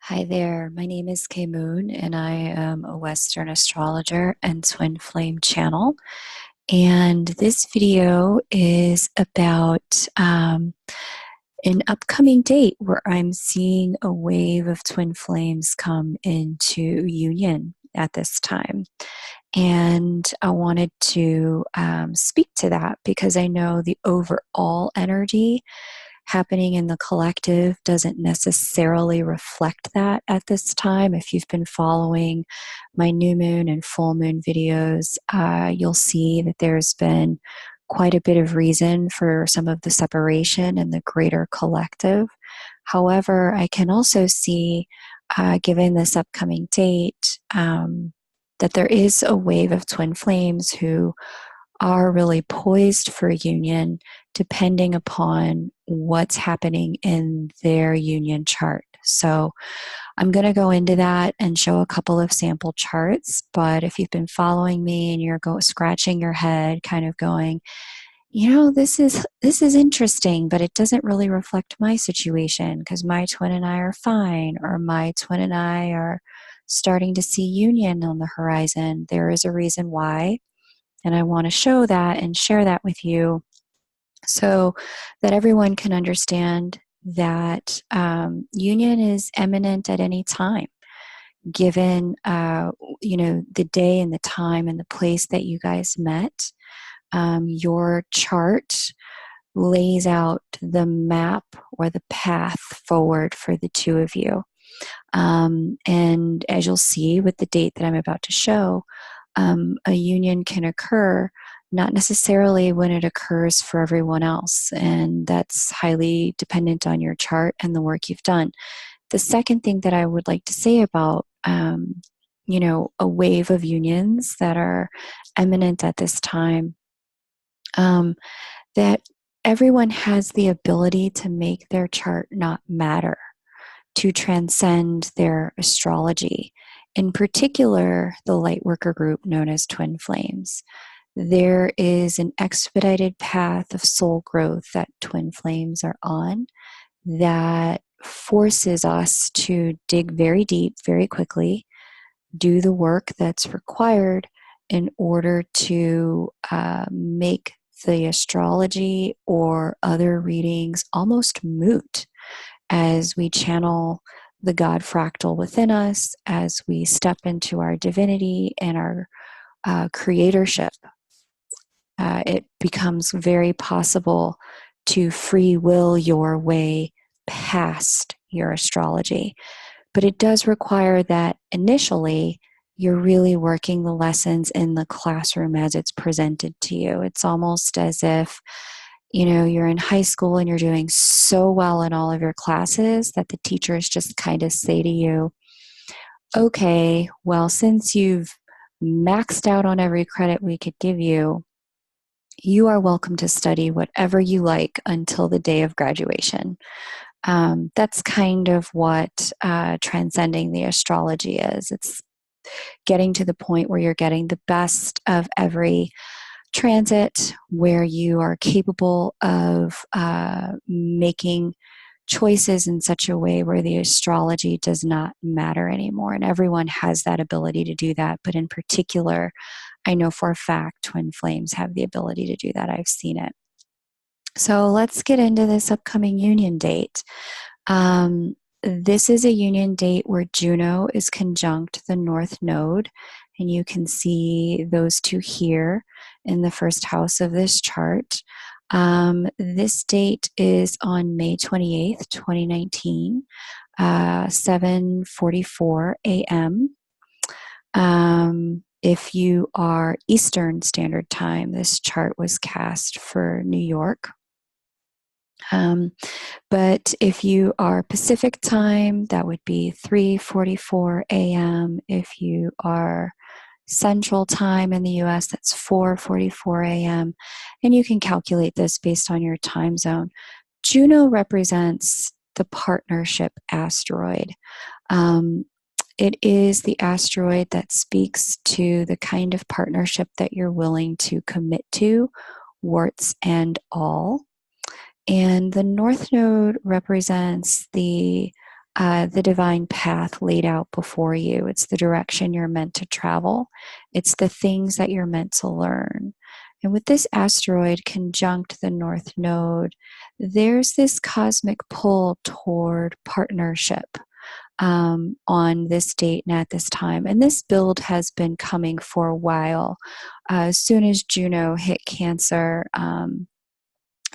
Hi there, my name is Kay Moon, and I am a Western astrologer and twin flame channel. And this video is about an upcoming date where I'm seeing a wave of twin flames come into union at this time. And I wanted to speak to that because I know the overall energy happening in the collective doesn't necessarily reflect that at this time. If you've been following my new moon and full moon videos, you'll see that there's been quite a bit of reason for some of the separation in the greater collective. However, I can also see, given this upcoming date, that there is a wave of twin flames who are really poised for union depending upon what's happening in their union chart. So I'm going to go into that and show a couple of sample charts. But if you've been following me and you're scratching your head, kind of going, this is interesting, but it doesn't really reflect my situation because my twin and I are fine, or my twin and I are starting to see union on the horizon. There is a reason why. And I want to show that and share that with you so that everyone can understand that union is imminent at any time, given the day and the time and the place that you guys met. Your chart lays out the map or the path forward for the two of you. And as you'll see with the date that I'm about to show, a union can occur, not necessarily when it occurs for everyone else. And that's highly dependent on your chart and the work you've done. The second thing that I would like to say about, a wave of unions that are imminent at this time, that everyone has the ability to make their chart not matter, to transcend their astrology. In particular, the light worker group known as twin flames. There is an expedited path of soul growth that twin flames are on that forces us to dig very deep, very quickly, do the work that's required in order to make the astrology or other readings almost moot as we channel the God fractal within us, as we step into our divinity and our creatorship. It becomes very possible to free will your way past your astrology. But it does require that initially you're really working the lessons in the classroom as it's presented to you. It's almost as if you're in high school and you're doing so well in all of your classes that the teachers just kind of say to you, okay, well, since you've maxed out on every credit we could give you, you are welcome to study whatever you like until the day of graduation. That's kind of what transcending the astrology is. It's getting to the point where you're getting the best of every transit, where you are capable of making choices in such a way where the astrology does not matter anymore. And everyone has that ability to do that. But in particular, I know for a fact twin flames have the ability to do that. I've seen it. So let's get into this upcoming union date. This is a union date where Juno is conjunct the North Node, and you can see those two here in the first house of this chart. This date is on May 28th, 2019, 7:44 a.m. If you are Eastern Standard Time, this chart was cast for New York. But if you are Pacific time, that would be 3:44 a.m. If you are Central time in the US, that's 4:44 a.m. And you can calculate this based on your time zone. Juno represents the partnership asteroid. It is the asteroid that speaks to the kind of partnership that you're willing to commit to, warts and all. And the North Node represents the the divine path laid out before you. It's the direction you're meant to travel. It's the things that you're meant to learn. And with this asteroid conjunct the North Node, there's this cosmic pull toward partnership on this date and at this time. And this build has been coming for a while. As soon as Juno hit Cancer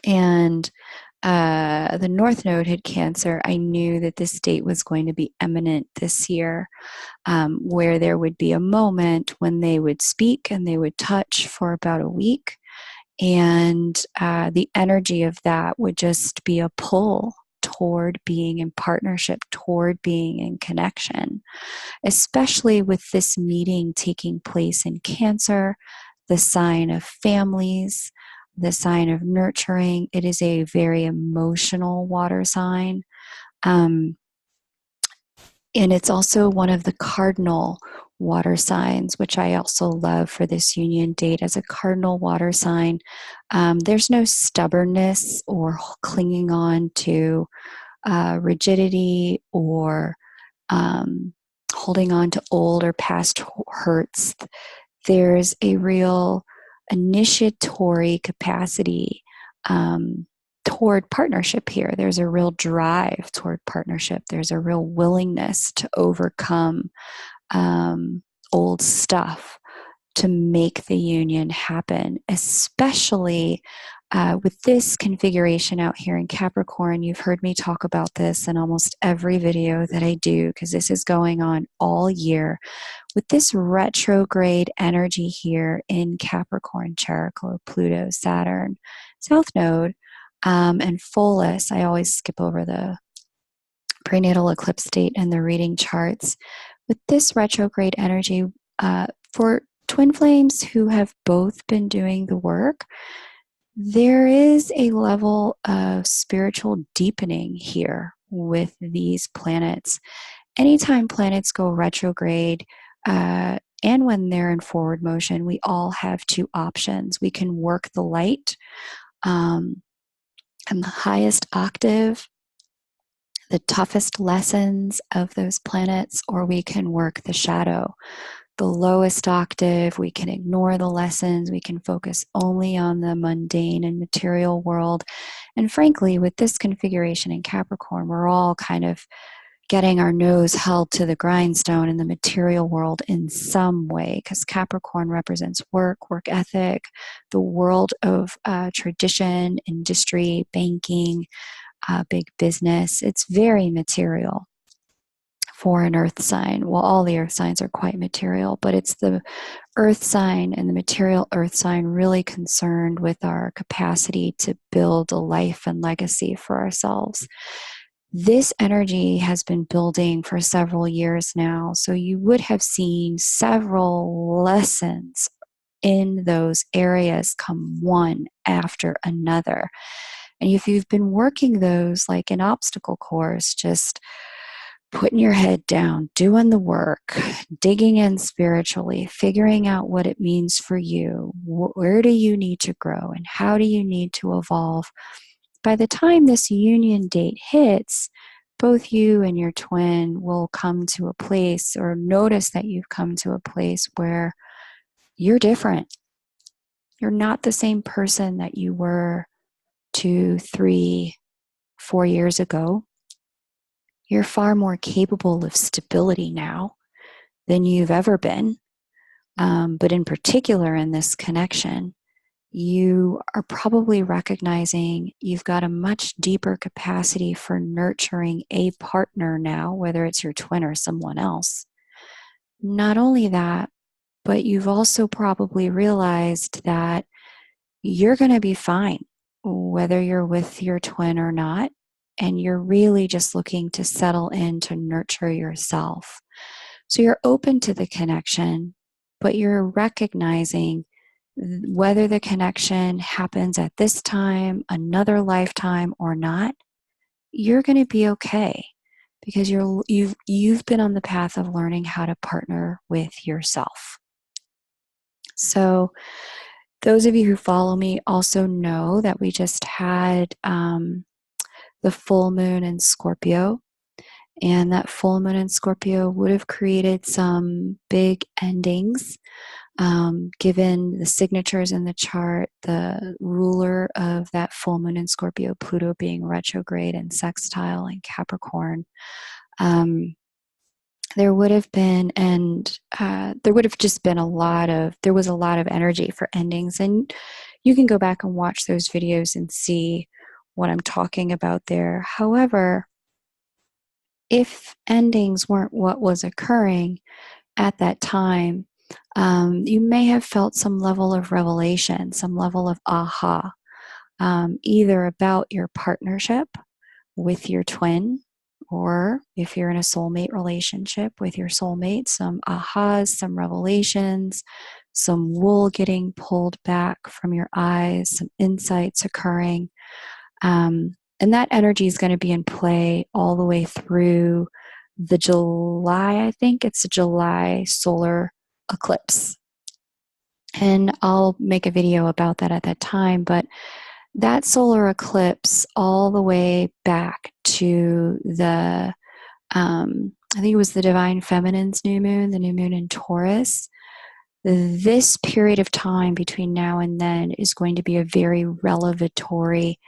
and the North Node hit Cancer, I knew that this date was going to be imminent this year, where there would be a moment when they would speak and they would touch for about a week. And the energy of that would just be a pull toward being in partnership, toward being in connection, especially with this meeting taking place in Cancer, the sign of families, the sign of nurturing. It is a very emotional water sign. And it's also one of the cardinal water signs, which I also love for this union date. As a cardinal water sign, there's no stubbornness or clinging on to rigidity or holding on to old or past hurts. There's a real initiatory capacity toward partnership here. There's a real drive toward partnership. There's a real willingness to overcome old stuff to make the union happen, especially with this configuration out here in Capricorn. You've heard me talk about this in almost every video that I do, because this is going on all year. With this retrograde energy here in Capricorn, Cherokee, Pluto, Saturn, South Node, and Pholus. I always skip over the prenatal eclipse date and the reading charts. With this retrograde energy, for twin flames who have both been doing the work, there is a level of spiritual deepening here with these planets. Anytime planets go retrograde, and when they're in forward motion, we all have two options. We can work the light and the highest octave, the toughest lessons of those planets, or we can work the shadow, the lowest octave. We can ignore the lessons. We can focus only on the mundane and material world. And frankly, with this configuration in Capricorn, we're all kind of getting our nose held to the grindstone in the material world in some way, because Capricorn represents work ethic, the world of tradition, industry, banking, big business. It's very material for an earth sign. Well, all the earth signs are quite material, but it's the earth sign and the material earth sign really concerned with our capacity to build a life and legacy for ourselves. This energy has been building for several years now, so you would have seen several lessons in those areas come one after another. And if you've been working those like an obstacle course, just putting your head down, doing the work, digging in spiritually, figuring out what it means for you, where do you need to grow and how do you need to evolve, by the time this union date hits, both you and your twin will come to a place, or notice that you've come to a place where you're different. You're not the same person that you were 2, 3, 4 years ago. You're far more capable of stability now than you've ever been. But in particular in this connection, you are probably recognizing you've got a much deeper capacity for nurturing a partner now, whether it's your twin or someone else. Not only that, but you've also probably realized that you're going to be fine, whether you're with your twin or not, and you're really just looking to settle in to nurture yourself. So you're open to the connection, but you're recognizing whether the connection happens at this time, another lifetime, or not, you're going to be okay, because you've been on the path of learning how to partner with yourself. So those of you who follow me also know that we just had the full moon in Scorpio, And that full moon in Scorpio would have created some big endings, given the signatures in the chart, the ruler of that full moon in Scorpio, Pluto being retrograde and sextile in Capricorn. There would have been, and there would have just been there was a lot of energy for endings. And you can go back and watch those videos and see what I'm talking about there. However, if endings weren't what was occurring at that time, you may have felt some level of revelation, some level of aha, either about your partnership with your twin, or if you're in a soulmate relationship with your soulmate, some ahas, some revelations, some wool getting pulled back from your eyes, some insights occurring. And that energy is going to be in play all the way through the July, I think it's a July solar eclipse. And I'll make a video about that at that time. But that solar eclipse, all the way back to I think it was the Divine Feminine's new moon, the new moon in Taurus. This period of time between now and then is going to be a very revelatory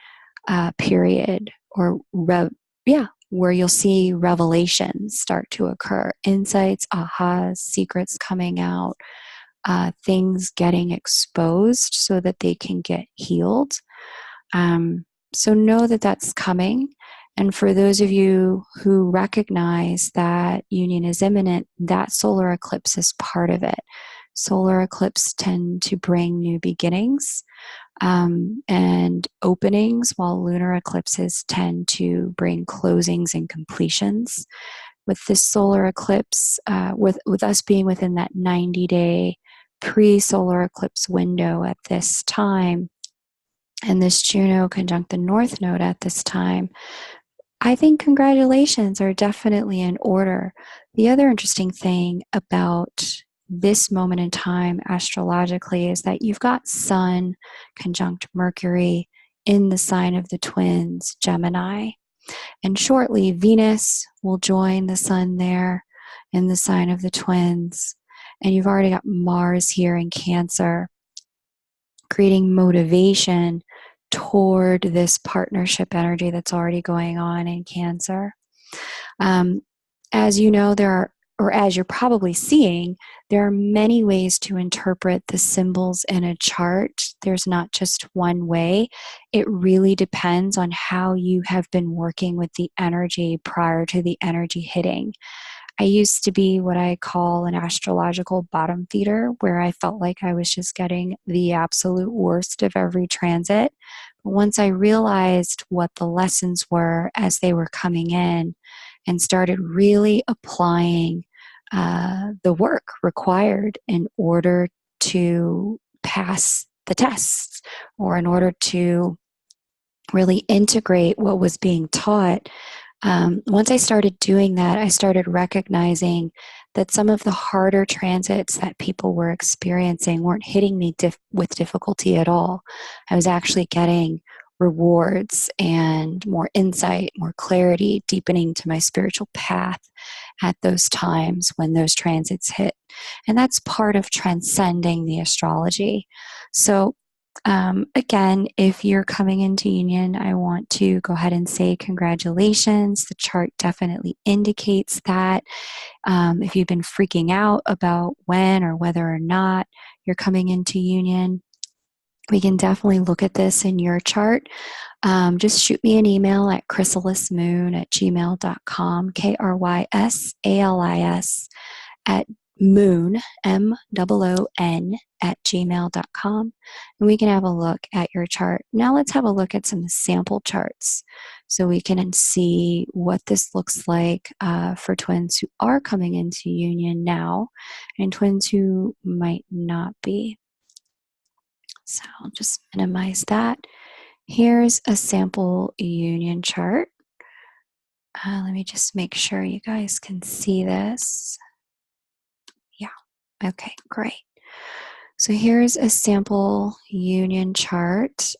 period, or where you'll see revelations start to occur, insights, ahas, secrets coming out, things getting exposed so that they can get healed. So know that that's coming. And for those of you who recognize that union is imminent, that solar eclipse is part of it. Solar eclipses tend to bring new beginnings and openings, while lunar eclipses tend to bring closings and completions. With this solar eclipse, with us being within that 90-day pre-solar eclipse window at this time, and this Juno conjunct the North Node at this time, I think congratulations are definitely in order. The other interesting thing about this moment in time astrologically is that you've got Sun conjunct Mercury in the sign of the twins, Gemini. And shortly, Venus will join the Sun there in the sign of the twins. And you've already got Mars here in Cancer, creating motivation toward this partnership energy that's already going on in Cancer. As you know, or as you're probably seeing, there are many ways to interpret the symbols in a chart. There's not just one way. It really depends on how you have been working with the energy prior to the energy hitting. I used to be what I call an astrological bottom feeder, where I felt like I was just getting the absolute worst of every transit. But once I realized what the lessons were as they were coming in, and started really applying the work required in order to pass the tests, or in order to really integrate what was being taught. Once I started doing that, I started recognizing that some of the harder transits that people were experiencing weren't hitting me with difficulty at all. I was actually getting rewards and more insight, more clarity, deepening to my spiritual path at those times when those transits hit. And that's part of transcending the astrology. So again, if you're coming into union, I want to go ahead and say congratulations. The chart definitely indicates that. If you've been freaking out about when or whether or not you're coming into union, we can definitely look at this in your chart. Just shoot me an email at krysalismoon@gmail.com, KRYSALIS at moon, MOON, @gmail.com, and we can have a look at your chart. Now let's have a look at some sample charts so we can see what this looks like for twins who are coming into union now and twins who might not be. So I'll just minimize that. Here's a sample union chart. Let me just make sure you guys can see this. Yeah, okay, great. So here's a sample union chart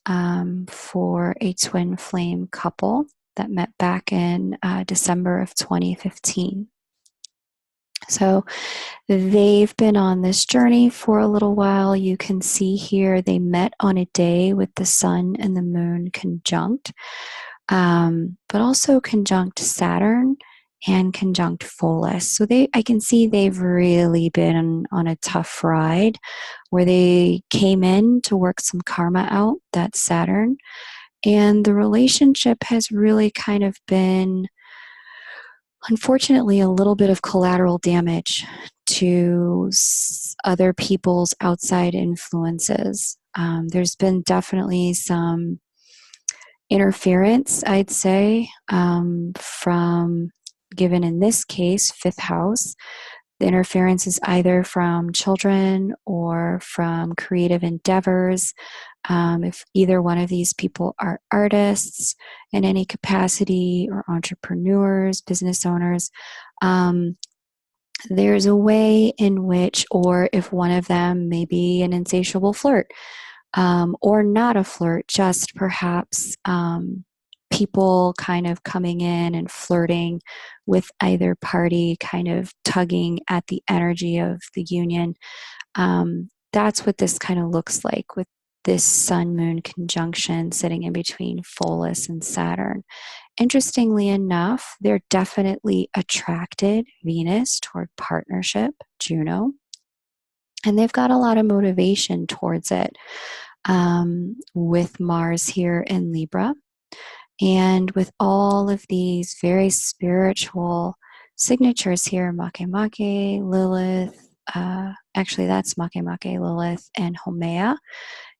for a twin flame couple. that met back in December of 2015. So they've been on this journey for a little while. You can see here they met on a day with the sun and the moon conjunct, but also conjunct Saturn and conjunct Pholus. So I can see they've really been on a tough ride where they came in to work some karma out, that's Saturn. And the relationship has really kind of been, unfortunately, a little bit of collateral damage to other people's outside influences. There's been definitely some interference, I'd say, from, given in this case, fifth house. The interference is either from children or from creative endeavors. If either one of these people are artists in any capacity or entrepreneurs, business owners, there's a way in which, or if one of them may be an insatiable flirt, or not a flirt, just perhaps people kind of coming in and flirting with either party, kind of tugging at the energy of the union. That's what this kind of looks like with this sun-moon conjunction sitting in between Pholus and Saturn. Interestingly enough, they're definitely attracted, Venus, toward partnership, Juno, and they've got a lot of motivation towards it, with Mars here in Libra. And with all of these very spiritual signatures here, Makemake, Lilith, actually that's Makemake, Lilith, and Haumea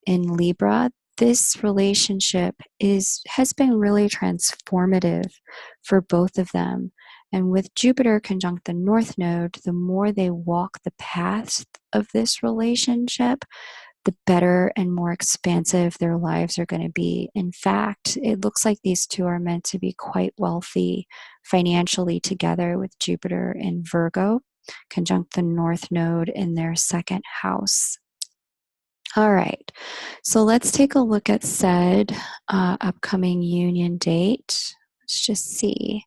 in Libra, this relationship has been really transformative for both of them. And with Jupiter conjunct the North Node, the more they walk the path of this relationship, the better and more expansive their lives are going to be. In fact, it looks like these two are meant to be quite wealthy financially together, with Jupiter in Virgo, conjunct the North Node in their second house. All right, so let's take a look at said upcoming union date. Let's just see.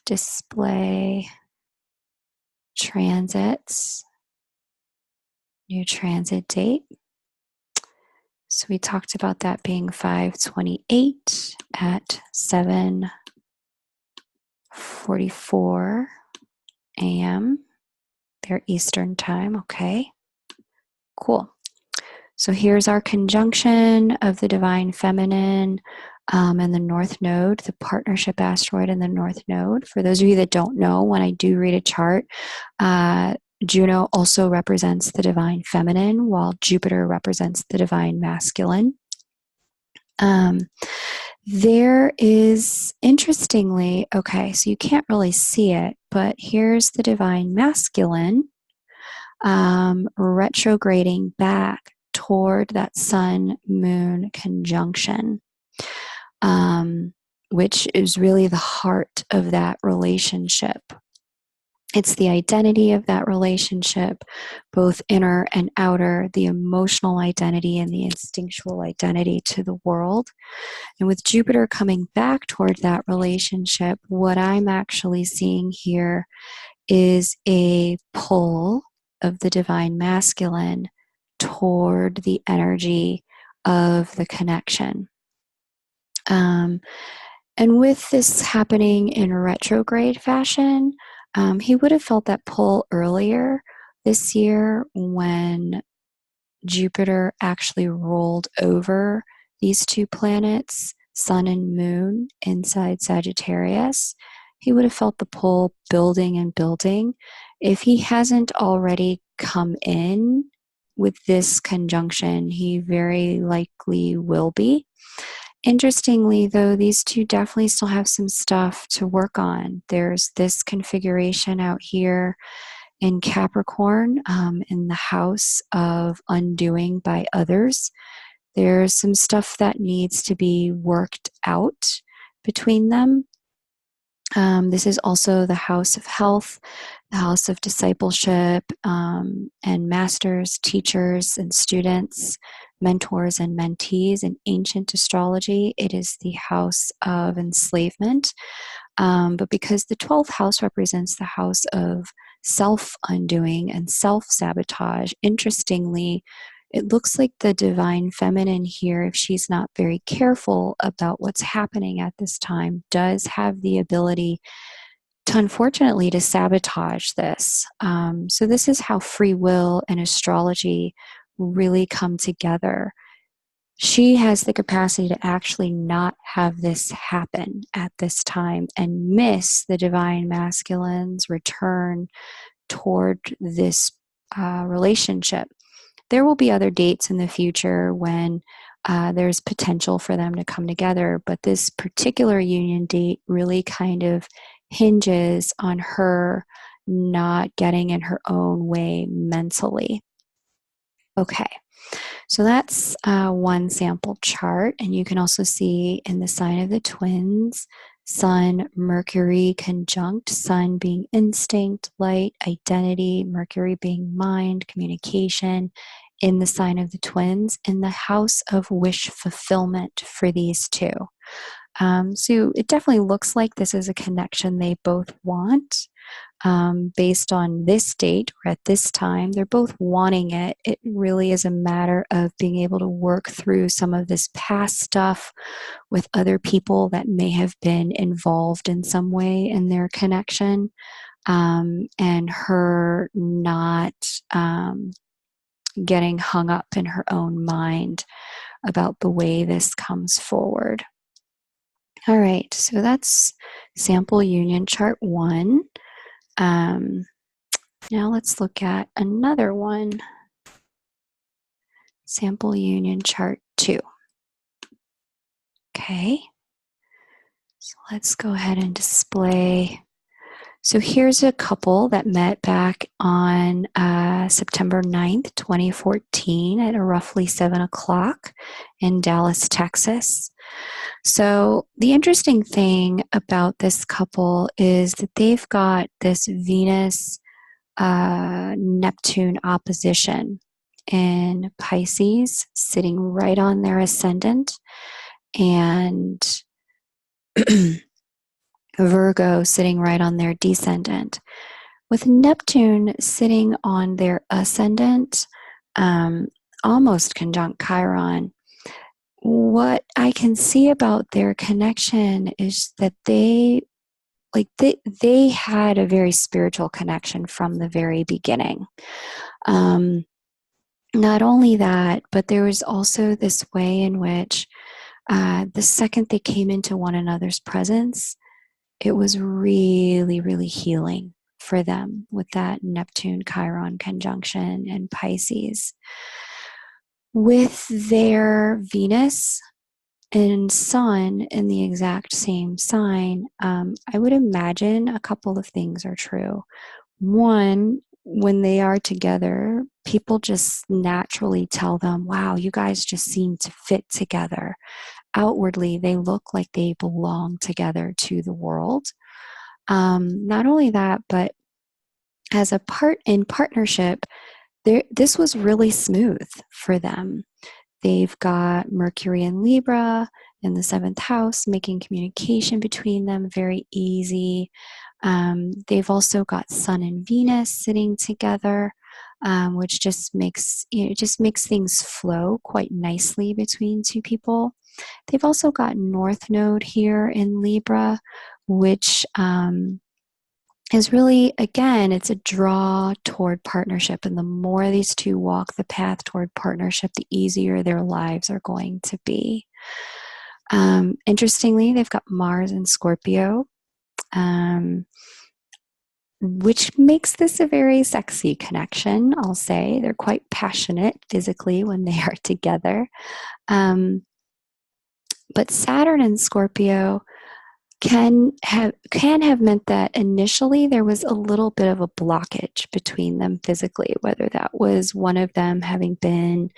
Display transits, new transit date. So we talked about that being 5/28 at 7:44 a.m. their Eastern time. Okay, cool. So here's our conjunction of the divine feminine and the North Node, the partnership asteroid in the North Node. For those of you that don't know, when I do read a chart, Juno also represents the divine feminine, while Jupiter represents the divine masculine. There is, interestingly, okay, so you can't really see it, but here's the divine masculine retrograding back toward that sun-moon conjunction, which is really the heart of that relationship. It's the identity of that relationship, both inner and outer, the emotional identity and the instinctual identity to the world. And with Jupiter coming back toward that relationship, what I'm actually seeing here is a pull of the divine masculine toward the energy of the connection. And with this happening in retrograde fashion, he would have felt that pull earlier this year when Jupiter actually rolled over these two planets, Sun and Moon, inside Sagittarius. He would have felt the pull building and building. If he hasn't already come in with this conjunction, he very likely will be. Interestingly, though, these two definitely still have some stuff to work on. There's this configuration out here in Capricorn, in the house of undoing by others. There's some stuff that needs to be worked out between them. This is also the house of health, the house of discipleship, and masters, teachers, and students, mentors, and mentees. In ancient astrology, it is the house of enslavement. But because the 12th house represents the house of self undoing and self sabotage, interestingly, it looks like the divine feminine here, if she's not very careful about what's happening at this time, does have the ability to, unfortunately, to sabotage this. So this is how free will and astrology really come together. She has the capacity to actually not have this happen at this time and miss the divine masculine's return toward this relationship. There will be other dates in the future when there's potential for them to come together, but this particular union date really kind of hinges on her not getting in her own way mentally. Okay, so that's one sample chart, and you can also see in the sign of the twins, Sun, Mercury conjunct, Sun being instinct, light, identity, Mercury being mind, communication, in the sign of the twins, in the house of wish fulfillment for these two. So it definitely looks like this is a connection they both want. Based on this date or at this time, they're both wanting it. It really is a matter of being able to work through some of this past stuff with other people that may have been involved in some way in their connection, and her not getting hung up in her own mind about the way this comes forward. All right, so that's sample union chart 1. Now let's look at another one. Sample union chart 2. Okay. So let's go ahead and display. So here's a couple that met back on September 9th, 2014 at roughly 7 o'clock in Dallas, Texas. So the interesting thing about this couple is that they've got this Venus Neptune opposition in Pisces sitting right on their ascendant, and Virgo sitting right on their descendant, with Neptune sitting on their ascendant, almost conjunct Chiron. What I can see about their connection is that they had a very spiritual connection from the very beginning. Not only that, but there was also this way in which the second they came into one another's presence, it was really, really healing for them with that Neptune-Chiron conjunction in Pisces. With their Venus and Sun in the exact same sign, I would imagine a couple of things are true. One, when they are together, people just naturally tell them, wow, you guys just seem to fit together. Outwardly, they look like they belong together to the world. Not only that, but as a partnership, this was really smooth for them. They've got Mercury and Libra in the 7th house, making communication between them very easy. They've also got Sun and Venus sitting together, which just makes things flow quite nicely between two people. They've also got North Node here in Libra, which is really, again, it's a draw toward partnership. And the more these two walk the path toward partnership, the easier their lives are going to be. Interestingly, they've got Mars and Scorpio, which makes this a very sexy connection, I'll say. They're quite passionate physically when they are together. But Saturn and Scorpio can have meant that initially there was a little bit of a blockage between them physically, whether that was one of them having been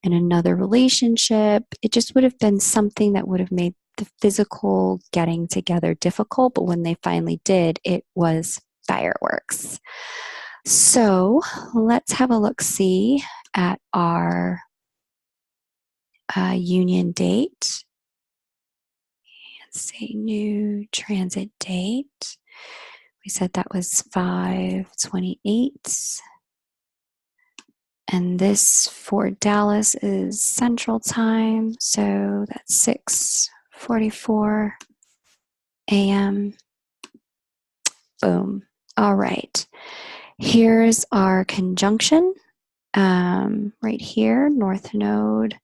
in another relationship. It just would have been something that would have made the physical getting together difficult, but when they finally did, it was fireworks. So let's have a look-see at our union date. Let's see, new transit date. We said that was 5/28. And this for Dallas is Central Time, so that's 6:44 a.m. Boom. All right. Here's our conjunction right here, North Node,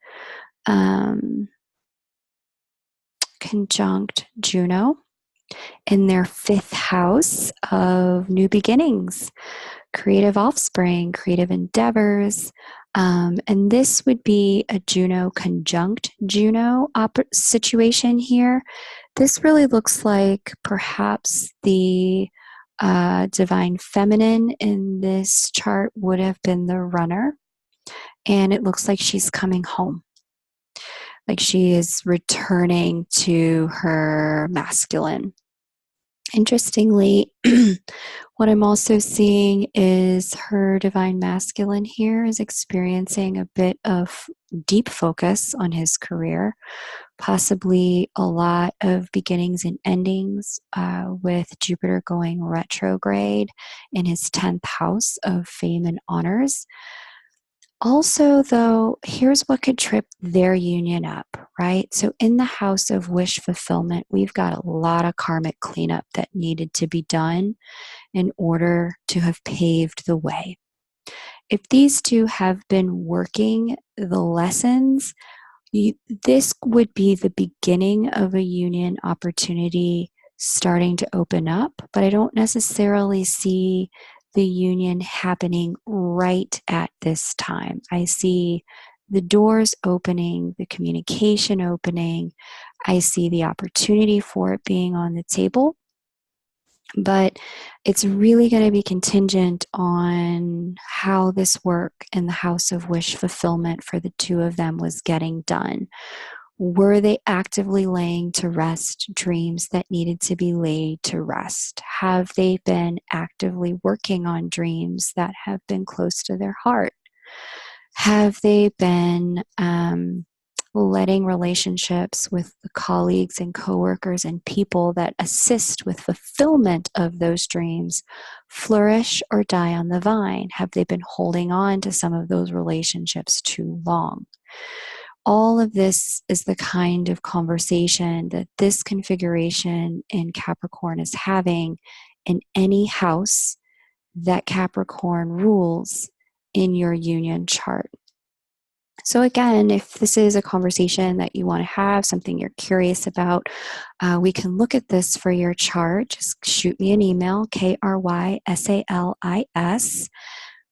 conjunct Juno in their 5th house of new beginnings, creative offspring, creative endeavors. And this would be a Juno conjunct Juno situation here. This really looks like perhaps the divine feminine in this chart would have been the runner. And it looks like she's coming home. Like she is returning to her masculine. Interestingly, what I'm also seeing is her divine masculine here is experiencing a bit of deep focus on his career, possibly a lot of beginnings and endings with Jupiter going retrograde in his 10th house of fame and honors. Also, though, here's what could trip their union up, right? So in the house of wish fulfillment, we've got a lot of karmic cleanup that needed to be done in order to have paved the way. If these two have been working the lessons, this would be the beginning of a union opportunity starting to open up, but I don't necessarily see the union happening right at this time. I see the doors opening, the communication opening. I see the opportunity for it being on the table, but it's really going to be contingent on how this work in the house of wish fulfillment for the two of them was getting done. Were they actively laying to rest dreams that needed to be laid to rest? Have they been actively working on dreams that have been close to their heart? Have they been letting relationships with the colleagues and coworkers and people that assist with fulfillment of those dreams flourish or die on the vine? Have they been holding on to some of those relationships too long? All of this is the kind of conversation that this configuration in Capricorn is having in any house that Capricorn rules in your union chart. So again, if this is a conversation that you want to have, something you're curious about, we can look at this for your chart. Just shoot me an email, KRYSALIS,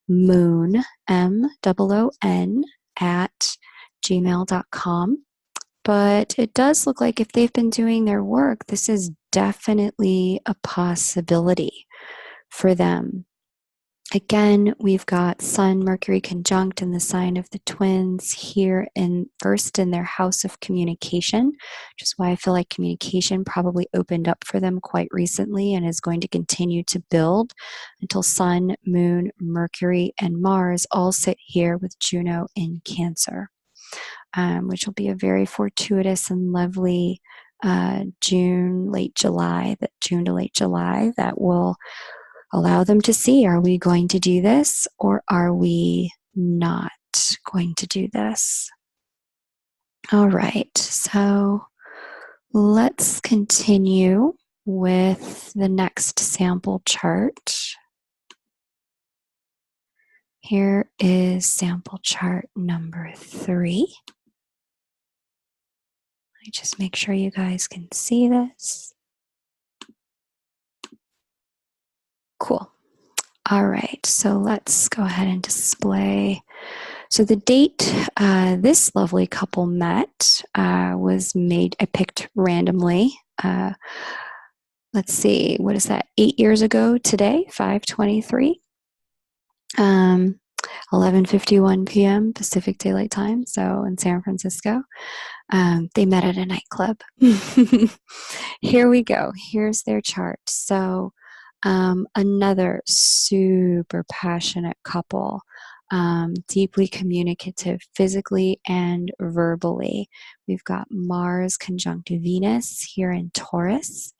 moon, MOON, at gmail.com. But it does look like if they've been doing their work, this is definitely a possibility for them. Again, we've got Sun, Mercury conjunct in the sign of the twins here first in their house of communication, which is why I feel like communication probably opened up for them quite recently and is going to continue to build until Sun, Moon, Mercury, and Mars all sit here with Juno in Cancer, which will be a very fortuitous and lovely June to late July that will allow them to see, are we going to do this or are we not going to do this? All right, so let's continue with the next sample chart. Here is sample chart number 3. Let me just make sure you guys can see this. Cool. All right, so let's go ahead and display. So the date this lovely couple met was made, I picked randomly. Let's see, what is that? 8 years ago today, 5/23, 11:51 p.m. Pacific Daylight Time, so in San Francisco. They met at a nightclub. Here we go. Here's their chart. So, another super passionate couple, deeply communicative physically and verbally. We've got Mars conjunct Venus here in Taurus,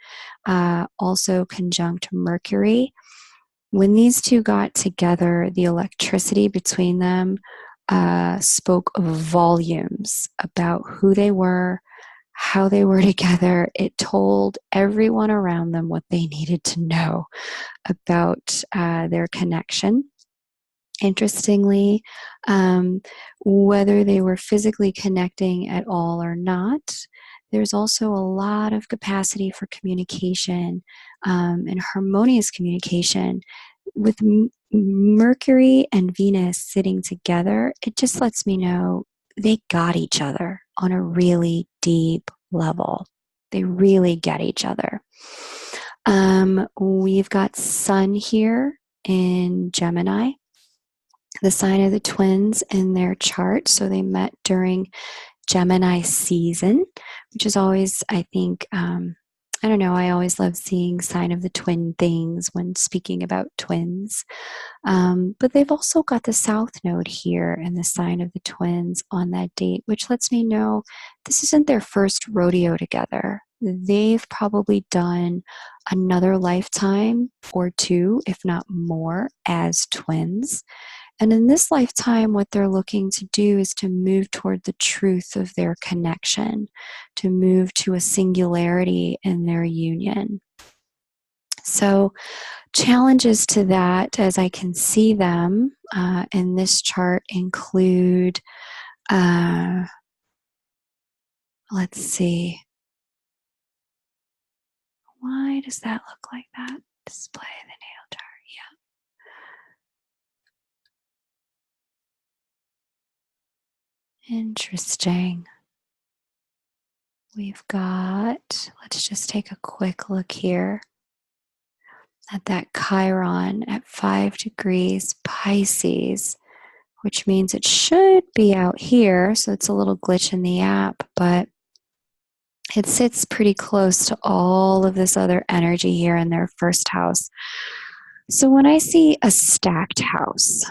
also conjunct Mercury. When these two got together, the electricity between them spoke volumes about who they were, how they were together. It told everyone around them what they needed to know about their connection. Interestingly, whether they were physically connecting at all or not, there's also a lot of capacity for communication and harmonious communication. With Mercury and Venus sitting together, it just lets me know they got each other on a really deep level. They really get each other. We've got Sun here in Gemini, the sign of the twins in their chart. So they met during Gemini season, which is always, I think, I don't know, I always love seeing sign of the twin things when speaking about twins. But they've also got the South Node here and the sign of the twins on that date, which lets me know this isn't their first rodeo together. They've probably done another lifetime or two, if not more, as twins. And in this lifetime, what they're looking to do is to move toward the truth of their connection, to move to a singularity in their union. So, challenges to that, as I can see them in this chart, include let's see. Why does that look like that? Display the natal chart. Yeah. Interesting. We've got, let's just take a quick look here at that Chiron at 5 degrees Pisces, which means it should be out here. So it's a little glitch in the app, but it sits pretty close to all of this other energy here in their first house. So when I see a stacked house,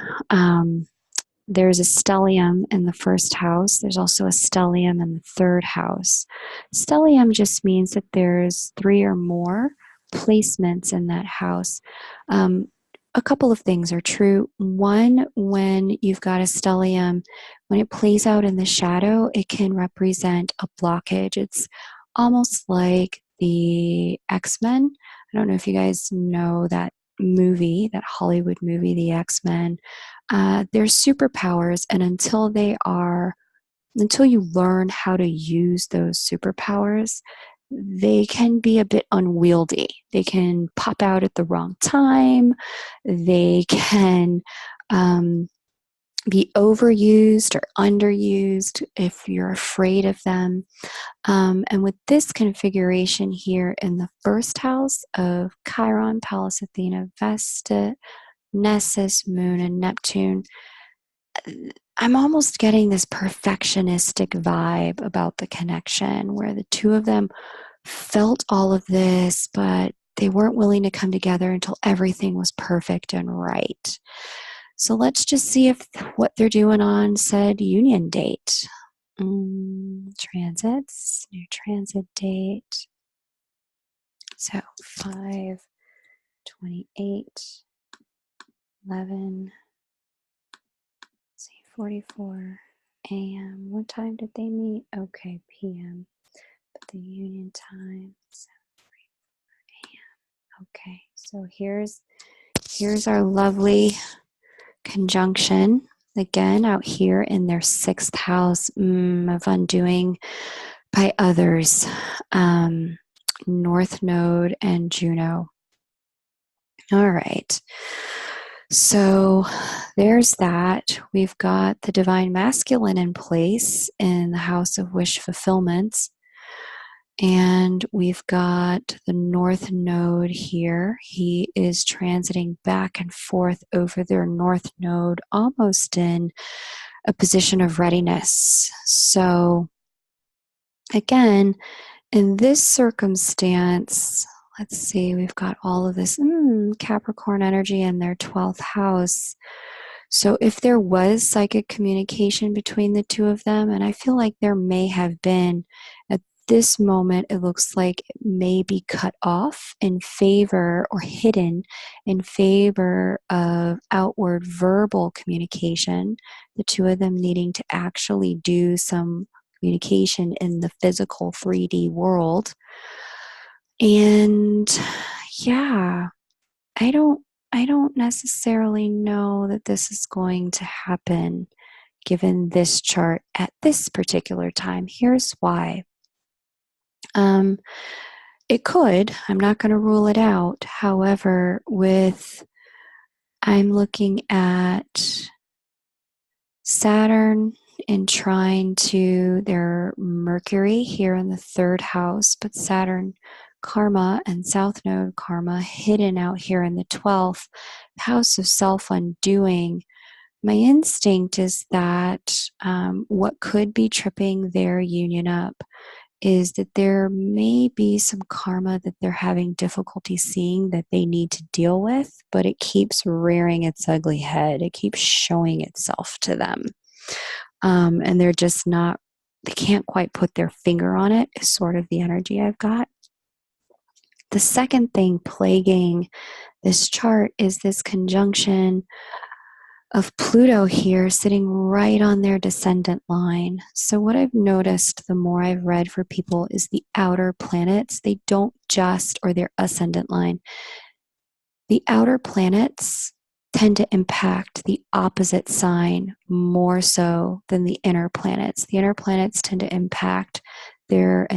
there's a stellium in the first house. There's also a stellium in the third house. Stellium just means that there's 3 or more placements in that house. A couple of things are true. One, when you've got a stellium, when it plays out in the shadow, it can represent a blockage. It's almost like the X-Men. I don't know if you guys know that movie, that Hollywood movie, the X-Men. They're superpowers, and until you learn how to use those superpowers, they can be a bit unwieldy. They can pop out at the wrong time. They can be overused or underused if you're afraid of them. And with this configuration here in the first house of Chiron, Pallas Athena, Vesta, Nessus, Moon, and Neptune, I'm almost getting this perfectionistic vibe about the connection where the two of them felt all of this, but they weren't willing to come together until everything was perfect and right. So let's just see if what they're doing on said union date. Transits, new transit date. So 5, 28, 11, 44 a.m. What time did they meet? Okay, p.m. But the union time, 7:44 a.m. Okay, so here's our lovely conjunction. Again, out here in their 6th house of undoing by others. North Node and Juno. All right. So there's that. We've got the divine masculine in place in the house of wish fulfillment. And we've got the North Node here. He is transiting back and forth over their North Node, almost in a position of readiness. So Again, in this circumstance, let's see, we've got all of this Capricorn energy in their 12th house. So if there was psychic communication between the two of them, and I feel like there may have been, at this moment, it looks like it may be cut off in favor or hidden in favor of outward verbal communication, the two of them needing to actually do some communication in the physical 3D world. And yeah, I don't I don't necessarily know that this is going to happen given this chart at this particular time. Here's why. Um, it could. I'm not going to rule it out. However, I'm looking at Saturn in trine to their Mercury here in the 3rd house, but Saturn karma and South Node karma hidden out here in the 12th house of self undoing. My instinct is that what could be tripping their union up is that there may be some karma that they're having difficulty seeing that they need to deal with, but it keeps rearing its ugly head. It keeps showing itself to them. And they're just not, they can't quite put their finger on it, is sort of the energy I've got. The second thing plaguing this chart is this conjunction of Pluto here sitting right on their descendant line. So what I've noticed the more I've read for people is the outer planets, they don't just, or their ascendant line, the outer planets tend to impact the opposite sign more so than the inner planets. The inner planets tend to impact their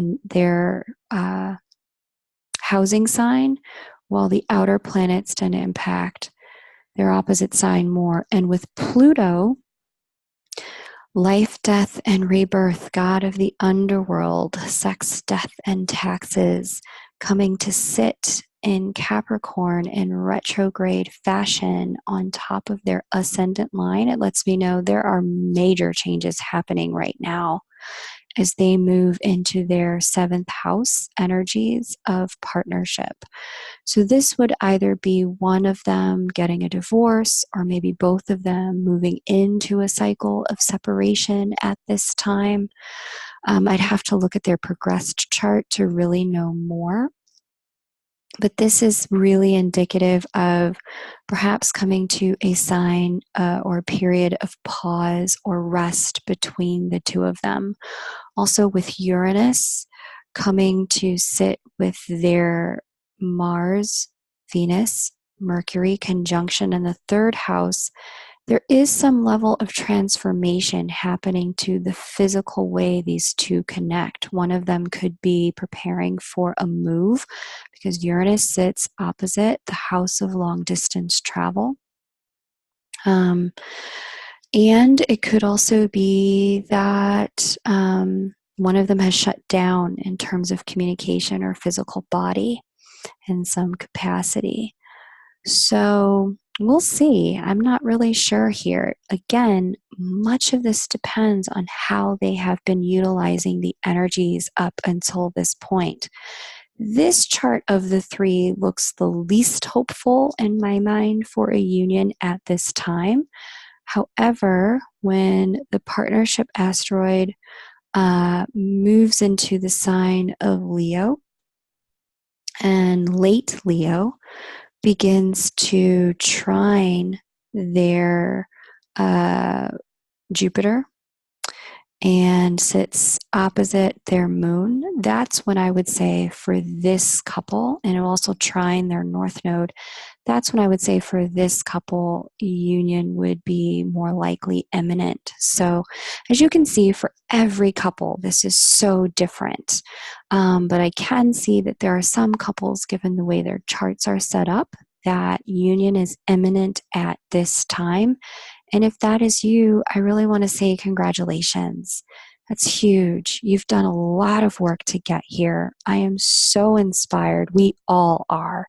housing sign, while the outer planets tend to impact their opposite sign more. And with Pluto, life, death, and rebirth, god of the underworld, sex, death, and taxes, coming to sit in Capricorn in retrograde fashion on top of their ascendant line, it lets me know there are major changes happening right now as they move into their 7th house energies of partnership. So this would either be one of them getting a divorce, or maybe both of them moving into a cycle of separation at this time. I'd have to look at their progressed chart to really know more. But this is really indicative of perhaps coming to a sign or a period of pause or rest between the two of them. Also with Uranus coming to sit with their Mars, Venus, Mercury conjunction in the 3rd house, there is some level of transformation happening to the physical way these two connect. One of them could be preparing for a move because Uranus sits opposite the house of long distance travel. And it could also be that one of them has shut down in terms of communication or physical body in some capacity. So we'll see. I'm not really sure here. Again, much of this depends on how they have been utilizing the energies up until this point. This chart of the 3 looks the least hopeful in my mind for a union at this time. However, when the partnership asteroid moves into the sign of Leo, and late Leo begins to trine their Jupiter and sits opposite their moon, that's when I would say for this couple, and it will also trine their north node, that's when I would say for this couple, union would be more likely imminent. So as you can see, for every couple, this is so different. But I can see that there are some couples, given the way their charts are set up, that union is imminent at this time. And if that is you, I really want to say congratulations. That's huge. You've done a lot of work to get here. I am so inspired. We all are.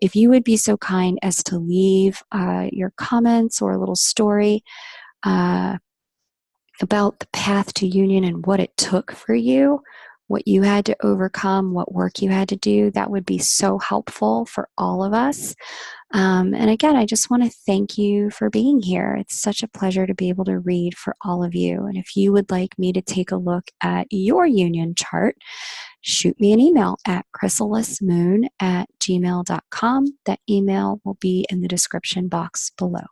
If you would be so kind as to leave your comments or a little story about the path to union and what it took for you, what you had to overcome, what work you had to do. That would be so helpful for all of us. And again, I just want to thank you for being here. It's such a pleasure to be able to read for all of you. And if you would like me to take a look at your union chart, shoot me an email at krysalismoon@gmail.com. That email will be in the description box below.